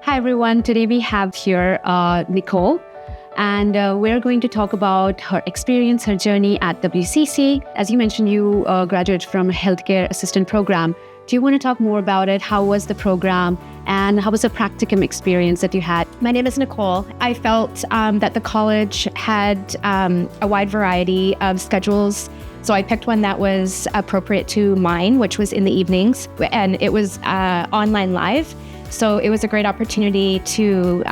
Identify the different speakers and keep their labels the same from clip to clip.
Speaker 1: Hi, everyone. Today we have here Nicole, and we're going to talk about her experience, her journey at WCC. As you mentioned, you graduated from a healthcare assistant program. Do you want to talk more about it? How was the program, and how was the practicum experience that you had?
Speaker 2: My name is Nicole. I felt that the college had a wide variety of schedules. So I picked one that was appropriate to mine, which was in the evenings, and it was online live. So it was a great opportunity to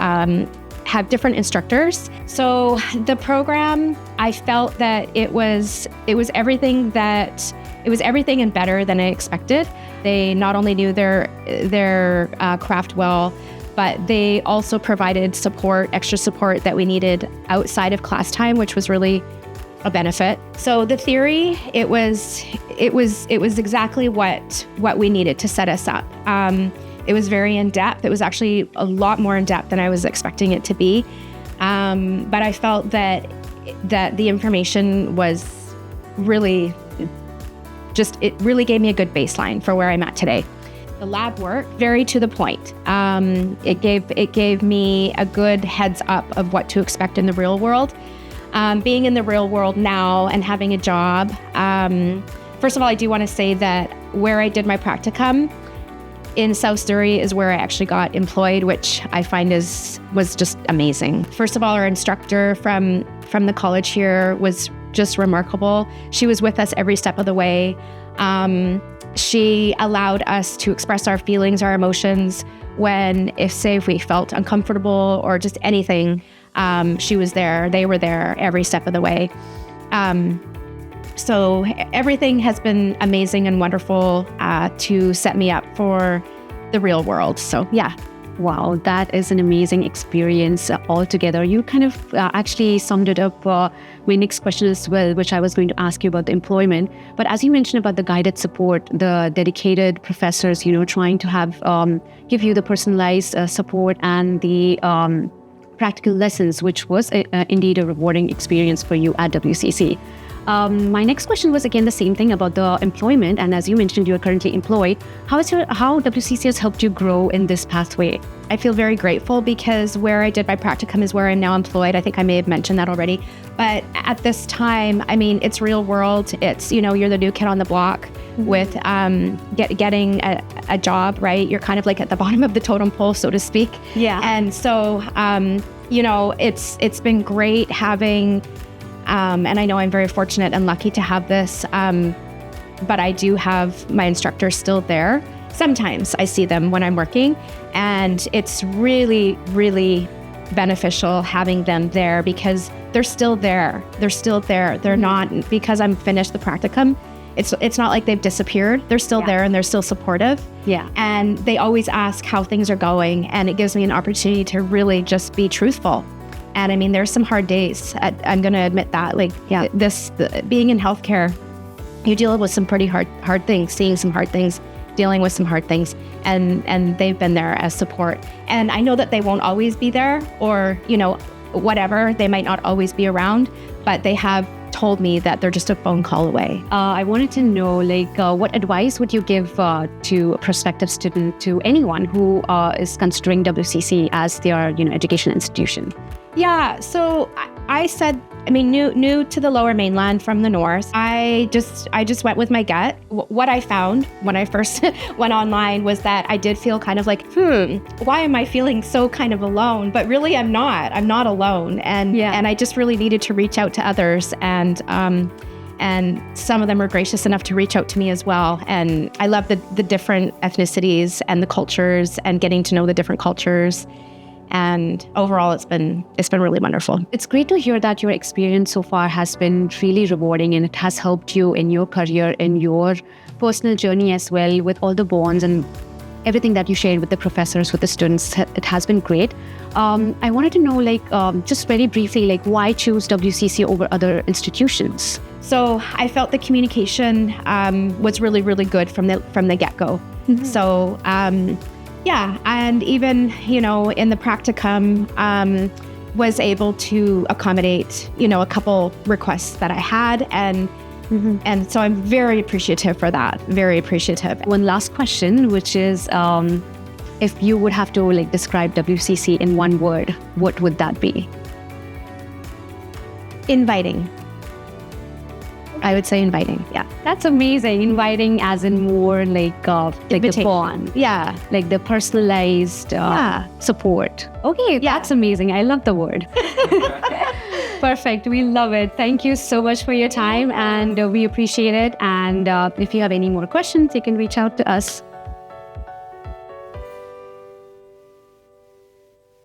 Speaker 2: have different instructors. So the program, I felt that it was everything and better than I expected. They not only knew their craft well, but they also provided extra support that we needed outside of class time, which was really a benefit. So the theory, it was exactly what we needed to set us up. It was very in-depth. It was actually a lot more in-depth than I was expecting it to be. But I felt that the information was really it really gave me a good baseline for where I'm at today. The lab work, very to the point. It gave me a good heads up of what to expect in the real world. Being in the real world now and having a job, first of all, I do want to say that where I did my practicum in South Surrey is where I actually got employed, which I find was just amazing. First of all, our instructor from the college here was just remarkable. She was with us every step of the way. She allowed us to express our feelings, our emotions if we felt uncomfortable or just anything. She was there. They were there every step of the way. So everything has been amazing and wonderful to set me up for the real world. So yeah.
Speaker 1: Wow, that is an amazing experience altogether. You kind of actually summed it up my next question as well, which I was going to ask you about the employment. But as you mentioned about the guided support, the dedicated professors, trying to have give you the personalized support and the practical lessons, which was indeed a rewarding experience for you at WCC. My next question was again the same thing about the employment, and as you mentioned, you are currently employed. How WCC has helped you grow in this pathway?
Speaker 2: I feel very grateful because where I did my practicum is where I'm now employed. I think I may have mentioned that already. But at this time, I mean, it's real world. It's, you're the new kid on the block with getting a job, right? You're kind of like at the bottom of the totem pole, so to speak.
Speaker 1: Yeah.
Speaker 2: And so, it's been great having... and I know I'm very fortunate and lucky to have this, but I do have my instructors still there. Sometimes I see them when I'm working, and it's really, really beneficial having them there because they're still there. They're not, because I'm finished the practicum, it's not like they've disappeared. They're still there and they're still supportive.
Speaker 1: Yeah.
Speaker 2: And they always ask how things are going, and it gives me an opportunity to really just be truthful. And I mean, there's some hard days. I'm going to admit that. Being in healthcare, you deal with some pretty hard things, seeing some hard things, dealing with some hard things, and they've been there as support. And I know that they won't always be there, or whatever. They might not always be around, but they have told me that they're just a phone call away.
Speaker 1: I wanted to know, what advice would you give to a prospective student, to anyone who is considering WCC as their education institution?
Speaker 2: Yeah, so I said, new to the Lower Mainland from the north. I just went with my gut. What I found when I first went online was that I did feel kind of like, why am I feeling so kind of alone? But really, I'm not alone. And I just really needed to reach out to others, and some of them were gracious enough to reach out to me as well. And I love the different ethnicities and the cultures, and getting to know the different cultures. And overall, it's been really wonderful.
Speaker 1: It's great to hear that your experience so far has been really rewarding, and it has helped you in your career, in your personal journey as well, with all the bonds and everything that you shared with the professors, with the students. It has been great. I wanted to know, just very briefly, why choose WCC over other institutions?
Speaker 2: So I felt the communication was really, really good from the get-go. Mm-hmm. So. And even, in the practicum, was able to accommodate, a couple requests that I had. And so I'm very appreciative for that, very appreciative.
Speaker 1: One last question, which is, if you would have to like describe WCC in one word, what would that be?
Speaker 2: Inviting.
Speaker 1: I would say inviting. Yeah, that's amazing. Inviting, as in more like the bond.
Speaker 2: Yeah.
Speaker 1: Like the personalized support. Okay, that's amazing. I love the word. Perfect. We love it. Thank you so much for your time, and we appreciate it. And if you have any more questions, you can reach out to us.